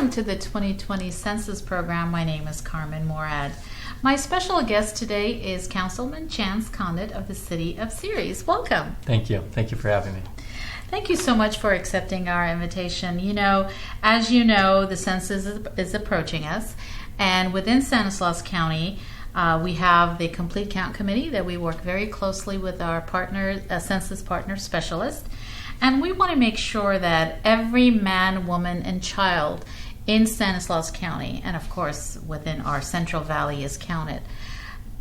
Welcome to the 2020 Census program. My name is Carmen Morad. My special guest today is Councilman Channce Condit of the City of Ceres. Welcome. Thank you. Thank you for having me. Thank you so much for accepting our invitation. As you know, the census is approaching us, and within Stanislaus County, we have the Complete Count Committee that we work very closely with our census partner specialist. And we want to make sure that every man, woman, and child in Stanislaus County, and of course within our Central Valley, is counted.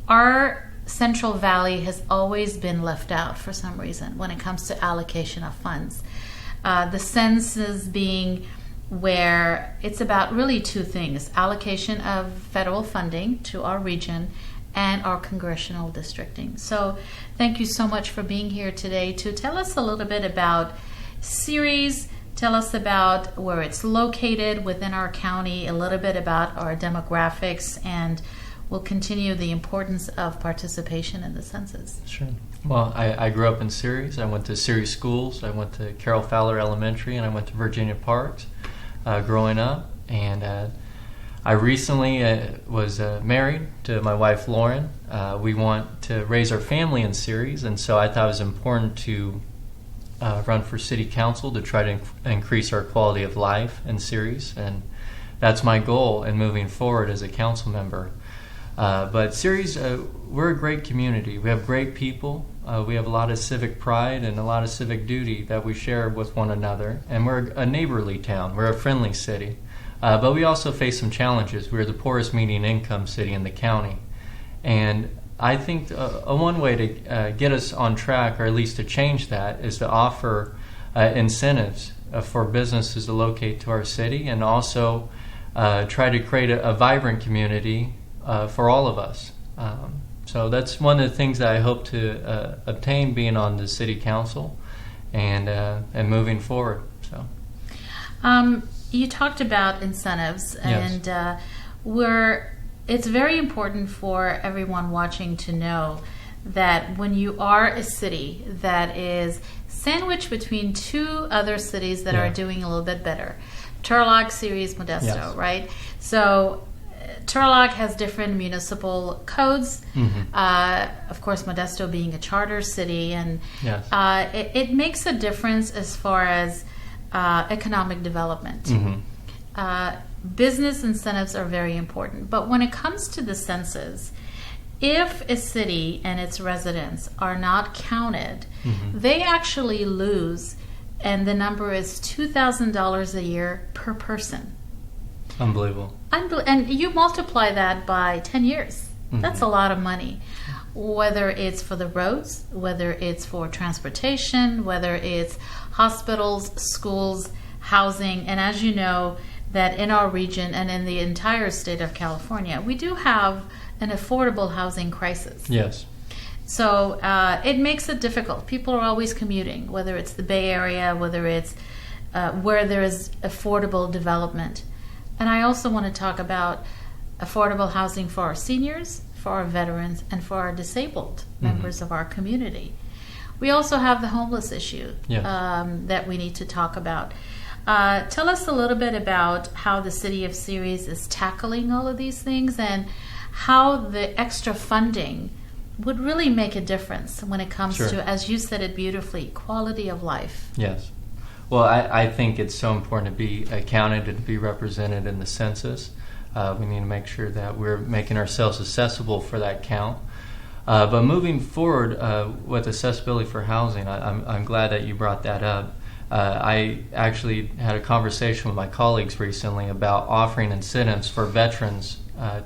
Our Central Valley has always been left out for some reason when it comes to allocation of funds. The census being where it's about really two things: allocation of federal funding to our region and our congressional districting. So thank you so much for being here today to tell us a little bit about Ceres, tell us about where it's located within our county, a little bit about our demographics, and we'll continue the importance of participation in the census. Sure. Well, I grew up in Ceres. I went to Ceres schools. I went to Carroll Fowler Elementary, and I went to Virginia Parks growing up. And I recently was married to my wife, Lauren. We want to raise our family in Ceres, and so I thought it was important to run for city council to try to increase our quality of life in Ceres, and that's my goal in moving forward as a council member. But Ceres, we're a great community. We have great people. We have a lot of civic pride and a lot of civic duty that we share with one another, and we're a neighborly town. We're a friendly city. But we also face some challenges. We're the poorest median income city in the county. And I think one way to get us on track, or at least to change that, is to offer incentives for businesses to locate to our city, and also try to create a vibrant community for all of us. So that's one of the things that I hope to obtain being on the city council and moving forward. So. You talked about incentives, Yes. and it's very important for everyone watching to know that when you are a city that is sandwiched between two other cities that are doing a little bit better, Turlock, Ceres, Modesto, Yes. right? So Turlock has different municipal codes. Mm-hmm. Of course, Modesto being a charter city, and Yes. it makes a difference as far as economic development. Mm-hmm. Business incentives are very important, but when it comes to the census, if a city and its residents are not counted, Mm-hmm. they actually lose, and the number is $2,000 a year per person. Unbelievable. And you multiply that by 10 years. Mm-hmm. That's a lot of money. Whether it's for the roads, whether it's for transportation, whether it's hospitals, schools, housing. And as you know, that in our region and in the entire state of California, we do have an affordable housing crisis. Yes. So it makes it difficult. People are always commuting, whether it's the Bay Area, whether it's where there is affordable development. And I also want to talk about affordable housing for our seniors, for our veterans, and for our disabled members of our community. We also have the homeless issue that we need to talk about. Tell us a little bit about how the City of Ceres is tackling all of these things, and how the extra funding would really make a difference when it comes to, as you said it beautifully, quality of life. Yes. Well, I think it's so important to be counted and to be represented in the census. We need to make sure that we're making ourselves accessible for that count. But moving forward with accessibility for housing, I'm glad that you brought that up. I actually had a conversation with my colleagues recently about offering incentives for veterans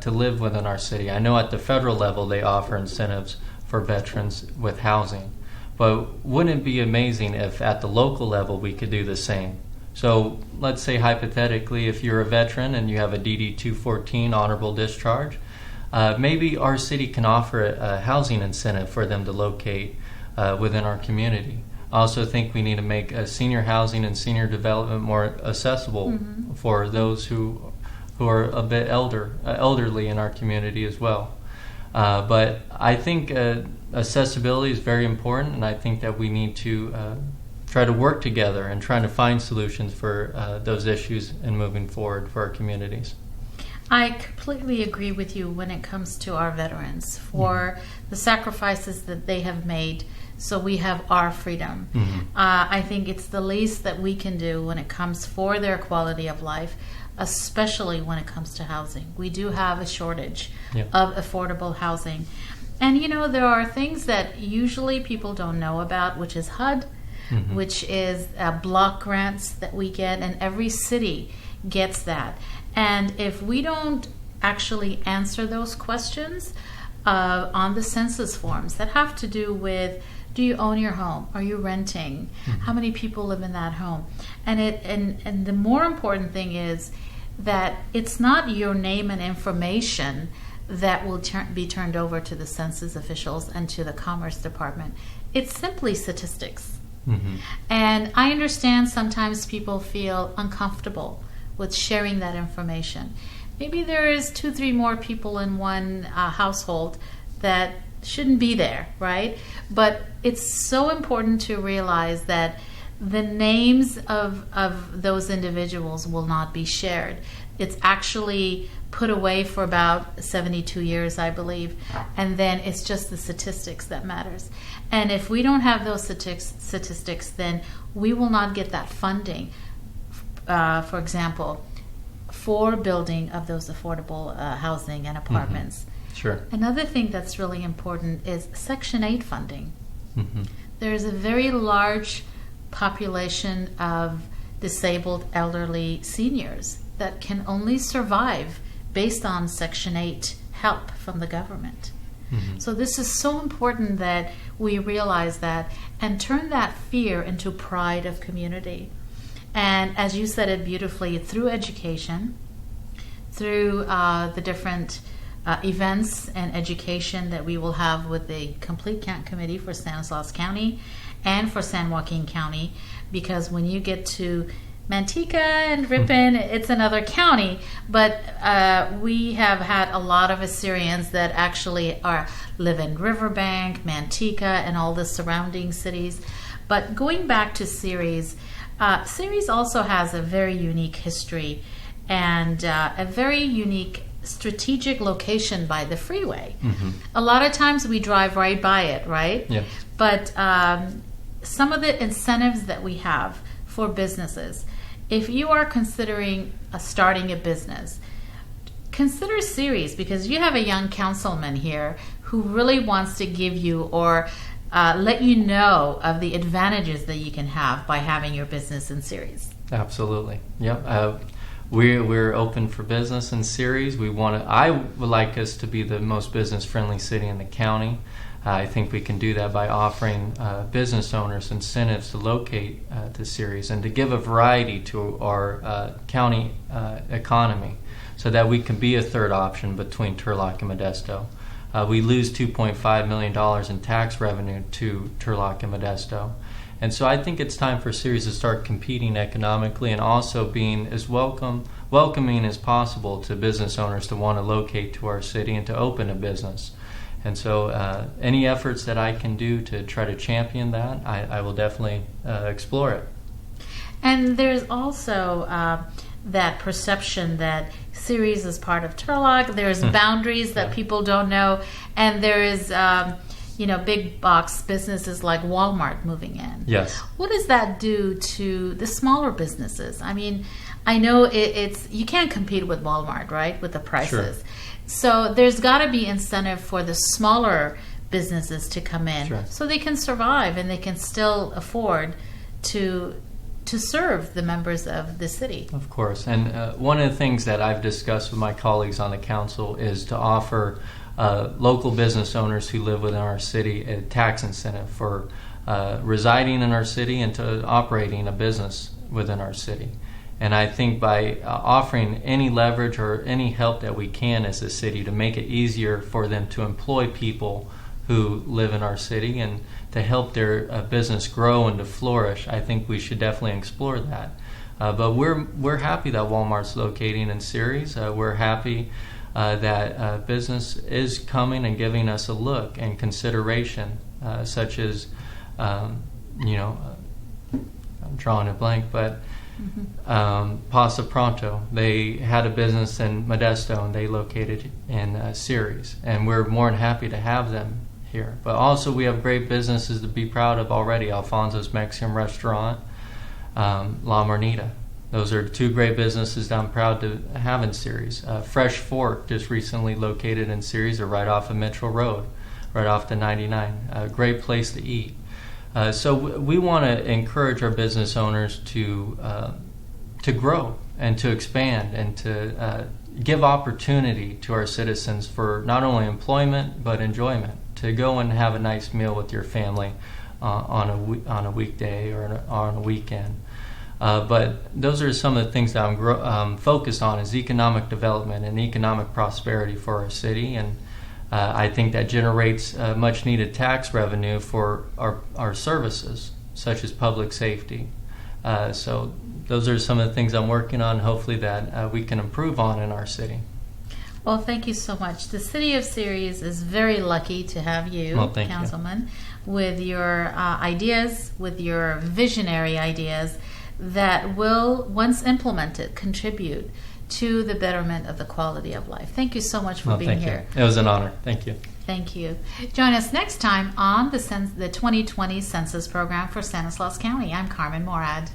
to live within our city. I know at the federal level they offer incentives for veterans with housing. But wouldn't it be amazing if at the local level we could do the same? So let's say hypothetically, if you're a veteran and you have a DD 214 honorable discharge, maybe our city can offer a housing incentive for them to locate within our community. I also think we need to make senior housing and senior development more accessible for those who are a bit elderly in our community as well. But I think accessibility is very important, and I think that we need to try to work together and trying to find solutions for those issues and moving forward for our communities. I completely agree with you when it comes to our veterans for the sacrifices that they have made so we have our freedom. I think it's the least that we can do when it comes for their quality of life, especially when it comes to housing. We do have a shortage of affordable housing. And there are things that usually people don't know about, which is HUD, which is block grants that we get, and every city gets that. And if we don't actually answer those questions on the census forms that have to do with, do you own your home? Are you renting? How many people live in that home? And the more important thing is that it's not your name and information that will be turned over to the census officials and to the Commerce Department. It's simply statistics. And I understand sometimes people feel uncomfortable with sharing that information. Maybe there is 2-3 more people in one household that shouldn't be there, right? But it's so important to realize that the names of those individuals will not be shared. It's actually put away for about 72 years, I believe, and then it's just the statistics that matters. And if we don't have those statistics, then we will not get that funding, for example, for building of those affordable housing and apartments. Sure. Another thing that's really important is Section 8 funding. There's a very large population of disabled elderly seniors that can only survive based on Section 8 help from the government. So this is so important that we realize that and turn that fear into pride of community. And as you said it beautifully, through education, through the different events and education that we will have with the Complete Count Committee for Stanislaus County and for San Joaquin County, because when you get to Manteca and Ripon, it's another county, but we have had a lot of Assyrians that actually live in Riverbank, Manteca, and all the surrounding cities. But going back to Ceres, Ceres also has a very unique history and a very unique strategic location by the freeway. A lot of times we drive right by it, right? Yes. But some of the incentives that we have for businesses, if you are considering starting a business, consider Ceres, because you have a young councilman here who really wants to give you or let you know of the advantages that you can have by having your business in Ceres. Absolutely. Yep. We're open for business in Ceres. I would like us to be the most business-friendly city in the county. I think we can do that by offering business owners incentives to locate to Ceres and to give a variety to our county economy so that we can be a third option between Turlock and Modesto. We lose $2.5 million in tax revenue to Turlock and Modesto. And so I think it's time for Ceres to start competing economically and also being as welcoming as possible to business owners to want to locate to our city and to open a business. And so any efforts that I can do to try to champion that, I will definitely explore it. And there's also that perception that Ceres is part of Turlock. There's boundaries that people don't know. And there is, big box businesses like Walmart moving in. Yes. What does that do to the smaller businesses? I mean, I know it's you can't compete with Walmart, right, with the prices. Sure. So there's got to be incentive for the smaller businesses to come in so they can survive and they can still afford to serve the members of the city. Of course. And one of the things that I've discussed with my colleagues on the council is to offer local business owners who live within our city a tax incentive for residing in our city and to operating a business within our city. And I think by offering any leverage or any help that we can as a city to make it easier for them to employ people who live in our city and to help their business grow and to flourish, I think we should definitely explore that. But we're happy that Walmart's locating in Ceres. We're happy that business is coming and giving us a look and consideration, such as drawing a blank, but Pasta Pronto, they had a business in Modesto, and they located in Ceres, and we're more than happy to have them here. But also we have great businesses to be proud of already. Alfonso's Mexican Restaurant, La Marnita. Those are two great businesses that I'm proud to have in Ceres. Fresh Fork, just recently located in Ceres, or right off of Mitchell Road, right off the 99. A great place to eat. So we want to encourage our business owners to grow and to expand and to give opportunity to our citizens for not only employment but enjoyment. To go and have a nice meal with your family on a weekday or on a weekend. But those are some of the things that I'm focused on, is economic development and economic prosperity for our city, and I think that generates much needed tax revenue for our services, such as public safety. So those are some of the things I'm working on, hopefully that we can improve on in our city. Well, thank you so much. The city of Ceres is very lucky to have you, Councilman, with your ideas, with your visionary ideas that will, once implemented, contribute to the betterment of the quality of life. Thank you so much for being here. It was an honor. Thank you. Thank you. Join us next time on the 2020 Census program for Stanislaus County. I'm Carmen Morad.